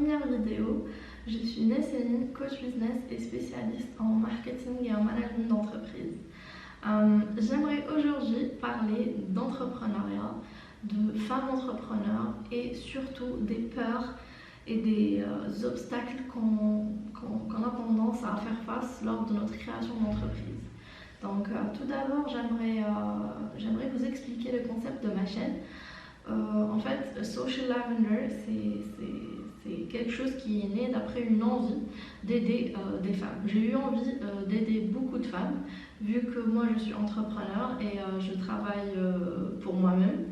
première vidéo. Je suis Nesséline, coach business et spécialiste en marketing et en management d'entreprise. J'aimerais aujourd'hui parler d'entrepreneuriat, de femmes entrepreneurs et surtout des peurs et des obstacles qu'on a tendance à faire face lors de notre création d'entreprise. Donc tout d'abord, j'aimerais vous expliquer le concept de ma chaîne. En fait, Social Lavender, c'est quelque chose qui est né d'après une envie d'aider des femmes. J'ai eu envie d'aider beaucoup de femmes, vu que moi je suis entrepreneur et je travaille pour moi-même.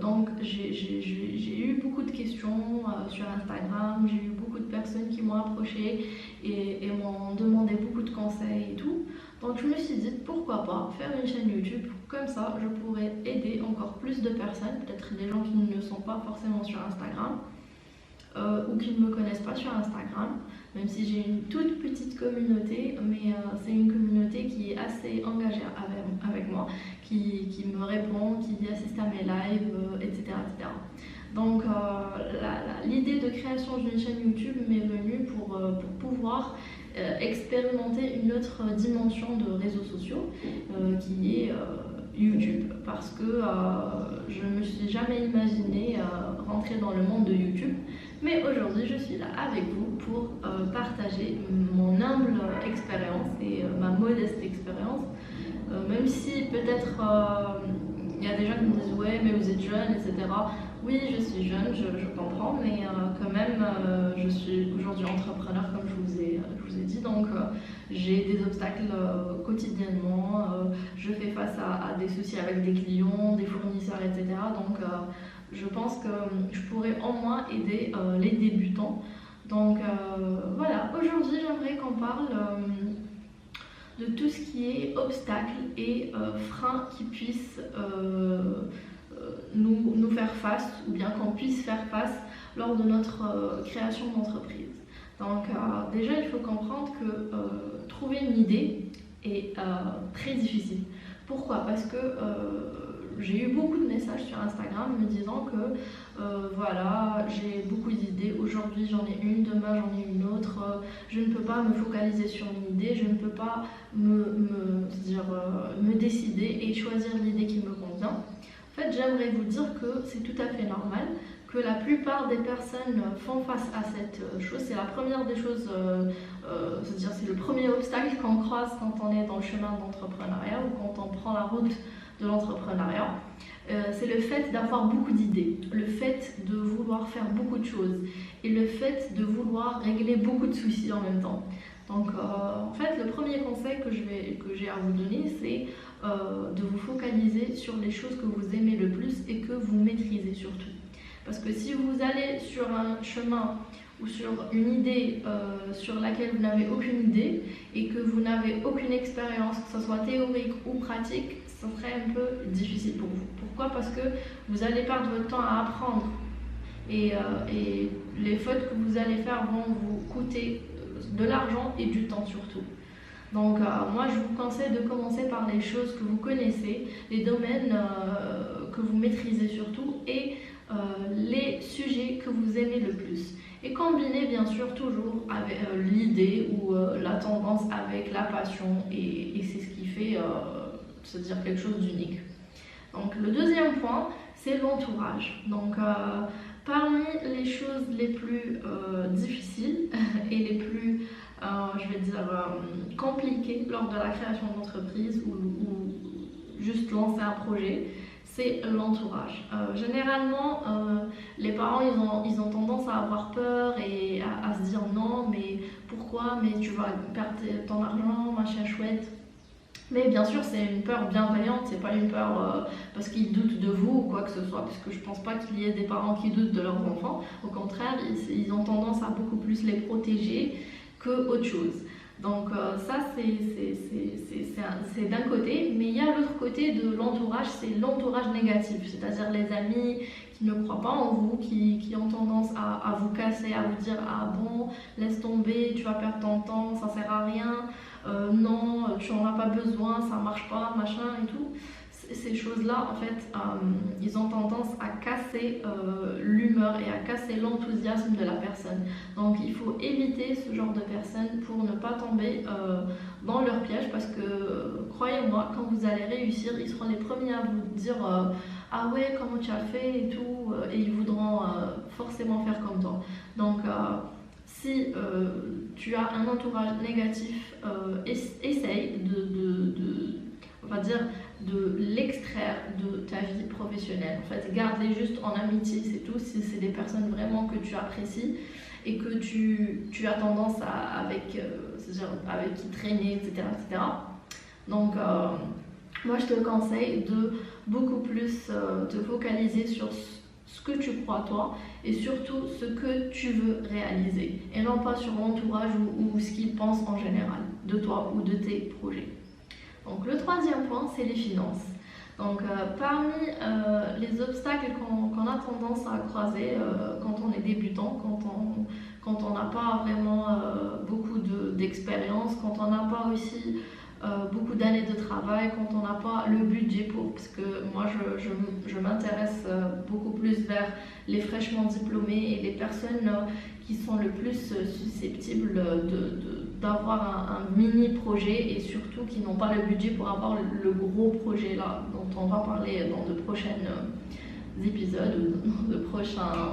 Donc j'ai eu beaucoup de questions sur Instagram, j'ai eu beaucoup de personnes qui m'ont approché et m'ont demandé beaucoup de conseils et tout. Donc je me suis dit pourquoi pas faire une chaîne YouTube, comme ça je pourrais aider encore plus de personnes, peut-être des gens qui ne sont pas forcément sur Instagram ou qui ne me connaissent pas sur Instagram, même si j'ai une toute petite communauté, mais c'est une communauté qui est assez engagée avec moi, qui me répond, qui assiste à mes lives, etc., etc. Donc l'idée de création d'une chaîne YouTube m'est venue pour pouvoir expérimenter une autre dimension de réseaux sociaux qui est YouTube, parce que je ne me suis jamais imaginé rentrer dans le monde de YouTube, mais aujourd'hui je suis là avec vous pour partager mon humble expérience et ma modeste expérience, même si peut-être il y a des gens qui me disent ouais mais vous êtes jeune, etc. Oui, je suis jeune, je comprends, mais quand même je suis aujourd'hui entrepreneur comme je vous ai dit, donc j'ai des obstacles quotidiennement, je fais face à des soucis avec des clients, des fournisseurs, etc. Donc je pense que je pourrais au moins aider les débutants. Donc voilà, aujourd'hui j'aimerais qu'on parle de tout ce qui est obstacles et freins qui puissent nous faire face, ou bien qu'on puisse faire face lors de notre création d'entreprise. Donc déjà il faut comprendre que trouver une idée est très difficile. Pourquoi? Parce que j'ai eu beaucoup de messages sur Instagram me disant que voilà, j'ai beaucoup d'idées, aujourd'hui j'en ai une, demain j'en ai une autre, je ne peux pas me focaliser sur une idée, je ne peux pas me décider et choisir l'idée qui me convient. En fait, j'aimerais vous dire que c'est tout à fait normal, que la plupart des personnes font face à cette chose. C'est la première des choses, c'est-à-dire c'est le premier obstacle qu'on croise quand on est dans le chemin de l'entrepreneuriat ou quand on prend la route de l'entrepreneuriat. C'est le fait d'avoir beaucoup d'idées, le fait de vouloir faire beaucoup de choses et le fait de vouloir régler beaucoup de soucis en même temps. Donc en fait le premier conseil que j'ai à vous donner, c'est de vous focaliser sur les choses que vous aimez le plus et que vous maîtrisez surtout. Parce que si vous allez sur un chemin ou sur une idée sur laquelle vous n'avez aucune idée et que vous n'avez aucune expérience, que ce soit théorique ou pratique, ça serait un peu difficile pour vous. Pourquoi? Parce que vous allez perdre votre temps à apprendre et les fautes que vous allez faire vont vous coûter de l'argent et du temps surtout. Donc moi je vous conseille de commencer par les choses que vous connaissez, les domaines que vous maîtrisez surtout et les sujets que vous aimez le plus. Et combiner bien sûr toujours avec l'idée ou la tendance avec la passion et c'est ce qui fait se dire quelque chose d'unique. Donc le deuxième point, c'est l'entourage. Donc parmi les choses les plus difficiles et les plus je vais dire compliquées lors de la création d'entreprise ou juste lancer un projet, c'est l'entourage. Généralement, les parents ils ont tendance à avoir peur et à se dire non, mais pourquoi, mais tu vas perdre ton argent, machin chouette. Mais bien sûr, c'est une peur bienveillante, c'est pas une peur parce qu'ils doutent de vous ou quoi que ce soit, parce que je pense pas qu'il y ait des parents qui doutent de leurs enfants. Au contraire, ils ont tendance à beaucoup plus les protéger que autre chose. Donc ça c'est d'un côté, mais il y a l'autre côté de l'entourage, c'est l'entourage négatif, c'est-à-dire les amis qui ne croient pas en vous, qui ont tendance à vous casser, à vous dire ah bon, laisse tomber, tu vas perdre ton temps, ça sert à rien, non, tu en as pas besoin, ça marche pas, machin et tout. ces choses-là, en fait, ils ont tendance à casser l'humeur et à casser l'enthousiasme de la personne. Donc il faut éviter ce genre de personnes pour ne pas tomber dans leur piège, parce que croyez-moi, quand vous allez réussir, ils seront les premiers à vous dire ah ouais, comment tu as fait et tout, et ils voudront forcément faire comme toi. Donc si tu as un entourage négatif, essaye on va dire, de l'extraire de ta vie professionnelle. En fait, garde-les juste en amitié, c'est tout. Si c'est des personnes vraiment que tu apprécies et que tu as tendance c'est-à-dire avec qui traîner, etc., etc. Donc, moi, je te conseille de beaucoup plus te focaliser sur ce que tu crois toi et surtout ce que tu veux réaliser et non pas sur l'entourage ou ce qu'ils pensent en général de toi ou de tes projets. Donc le troisième point, c'est les finances. Donc parmi les obstacles qu'on a tendance à croiser quand on est débutant, quand on n'a pas vraiment beaucoup d'expérience, quand on n'a pas aussi beaucoup d'années de travail, quand on n'a pas le budget pour, parce que moi je m'intéresse beaucoup plus vers les fraîchement diplômés et les personnes qui sont le plus susceptibles d'avoir un mini projet et surtout qui n'ont pas le budget pour avoir le gros projet là dont on va parler dans de prochains épisodes ou dans de prochaines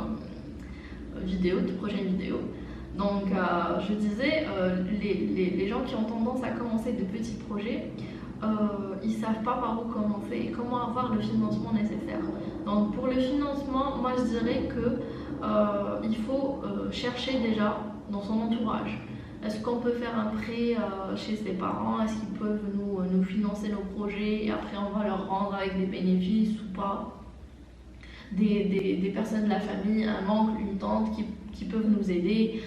vidéos. Donc je disais, les gens qui ont tendance à commencer de petits projets, ils ne savent pas par où commencer et comment avoir le financement nécessaire. Donc pour le financement, moi je dirais que il faut chercher déjà dans son entourage. Est-ce qu'on peut faire un prêt chez ses parents? Est-ce qu'ils peuvent nous financer nos projets et après on va leur rendre avec des bénéfices ou pas? Des personnes de la famille, un oncle, une tante qui peuvent nous aider,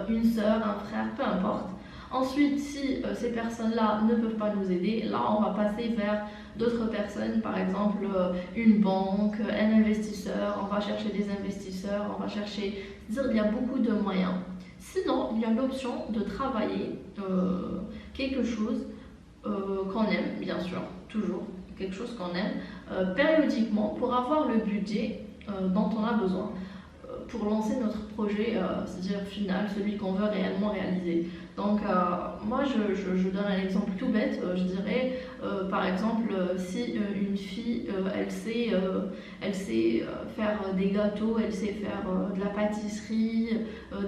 une sœur, un frère, peu importe. Ensuite, si ces personnes-là ne peuvent pas nous aider, là on va passer vers d'autres personnes, par exemple une banque, un investisseur, on va chercher des investisseurs, on va chercher... C'est-à-dire il y a beaucoup de moyens. Sinon, il y a l'option de travailler quelque chose qu'on aime, bien sûr, toujours quelque chose qu'on aime, périodiquement pour avoir le budget dont on a besoin pour lancer notre projet, c'est-à-dire final, celui qu'on veut réellement réaliser. Donc moi je donne un exemple tout bête, je dirais par exemple si une fille elle sait faire des gâteaux, elle sait faire de la pâtisserie,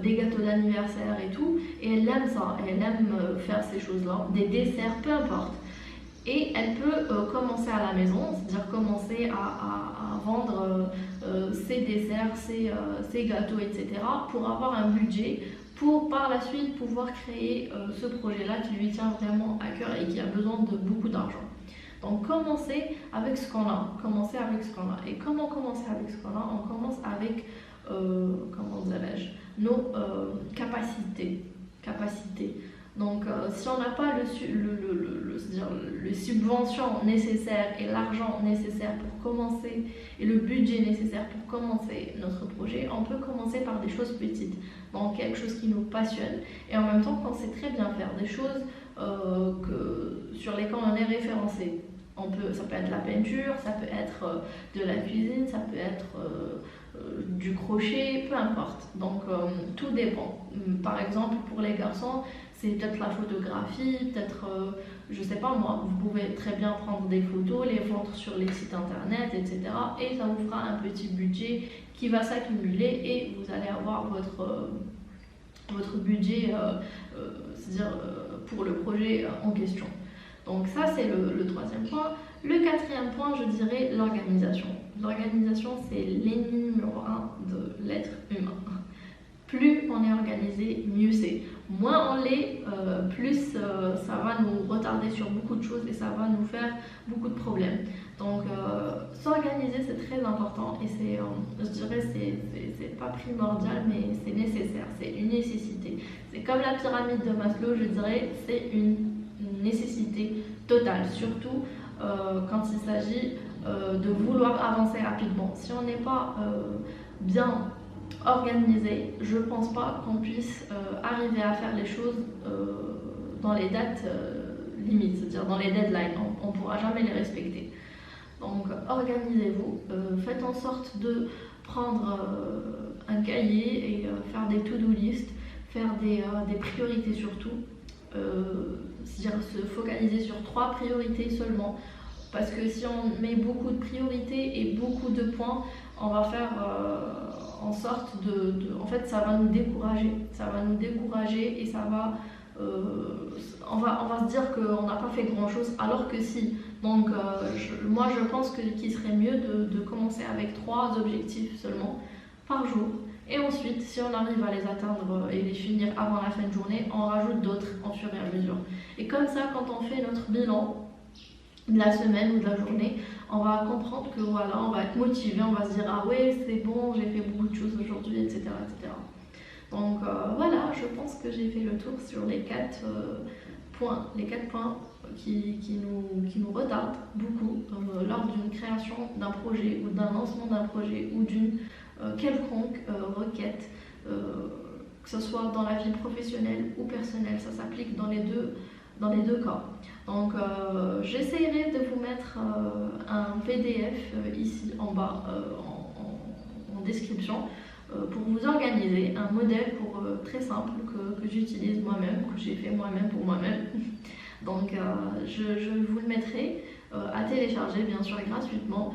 des gâteaux d'anniversaire et tout, et elle aime ça, elle aime faire ces choses-là, des desserts, peu importe. Et elle peut commencer à la maison, c'est-à-dire commencer à vendre ses desserts, ses gâteaux, etc. pour avoir un budget pour par la suite pouvoir créer ce projet-là qui lui tient vraiment à cœur et qui a besoin de beaucoup d'argent. Donc commencer avec ce qu'on a, Et comment commencer avec ce qu'on a? On commence avec, comment dirais-je, nos capacités. Donc si on n'a pas les subventions nécessaires et l'argent nécessaire pour commencer et le budget nécessaire pour commencer notre projet, on peut commencer par des choses petites, donc quelque chose qui nous passionne et en même temps qu'on sait très bien faire, des choses sur lesquelles on est référencé. Ça peut être la peinture, ça peut être de la cuisine, ça peut être du crochet, peu importe. Donc tout dépend. Par exemple, pour les garçons, c'est peut-être la photographie, peut-être, je sais pas moi, vous pouvez très bien prendre des photos, les vendre sur les sites internet, etc. Et ça vous fera un petit budget qui va s'accumuler et vous allez avoir votre budget, c'est-à-dire pour le projet en question. Donc ça c'est le troisième point. Le quatrième point, je dirais l'organisation. L'organisation, c'est l'ennemi numéro 1 de l'être humain. Plus on est organisé, mieux c'est. Moins on l'est, plus ça va nous retarder sur beaucoup de choses et ça va nous faire beaucoup de problèmes. Donc s'organiser c'est très important et je dirais c'est pas primordial mais c'est nécessaire, c'est une nécessité. C'est comme la pyramide de Maslow, je dirais, c'est une nécessité totale, surtout quand il s'agit de vouloir avancer rapidement. Si on n'est pas bien organisé, je pense pas qu'on puisse arriver à faire les choses dans les dates limites, c'est-à-dire dans les deadlines, on ne pourra jamais les respecter. Donc organisez-vous, faites en sorte de prendre un cahier et faire des to-do list, faire des priorités surtout, c'est-à-dire se focaliser sur 3 priorités seulement, parce que si on met beaucoup de priorités et beaucoup de points, on va faire en sorte en fait ça va nous décourager, et ça va on va se dire qu'on n'a pas fait grand chose alors que si. Donc moi je pense qu'il serait mieux de commencer avec 3 objectifs seulement par jour, et ensuite si on arrive à les atteindre et les finir avant la fin de journée, on rajoute d'autres en fur et à mesure. Et comme ça, quand on fait notre bilan de la semaine ou de la journée, on va comprendre que voilà, on va être motivé, on va se dire ah ouais c'est bon, j'ai fait beaucoup de choses aujourd'hui, etc., etc. Donc voilà, je pense que j'ai fait le tour sur les 4 points, qui nous retardent beaucoup lors d'une création d'un projet ou d'un lancement d'un projet ou d'une quelconque requête, que ce soit dans la vie professionnelle ou personnelle. Ça s'applique dans les deux cas. Donc j'essaierai de vous mettre un PDF ici en bas en description pour vous organiser un modèle très simple que j'utilise moi-même, que j'ai fait moi-même pour moi-même. Donc je vous le mettrai à télécharger bien sûr gratuitement.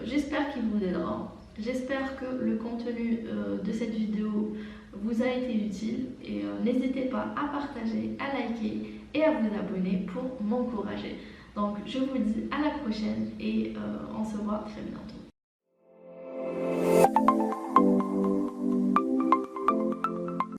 J'espère qu'il vous aidera. J'espère que le contenu de cette vidéo vous a été utile, et n'hésitez pas à partager, à liker et à vous abonner pour m'encourager. Donc je vous dis à la prochaine, et on se voit très bientôt.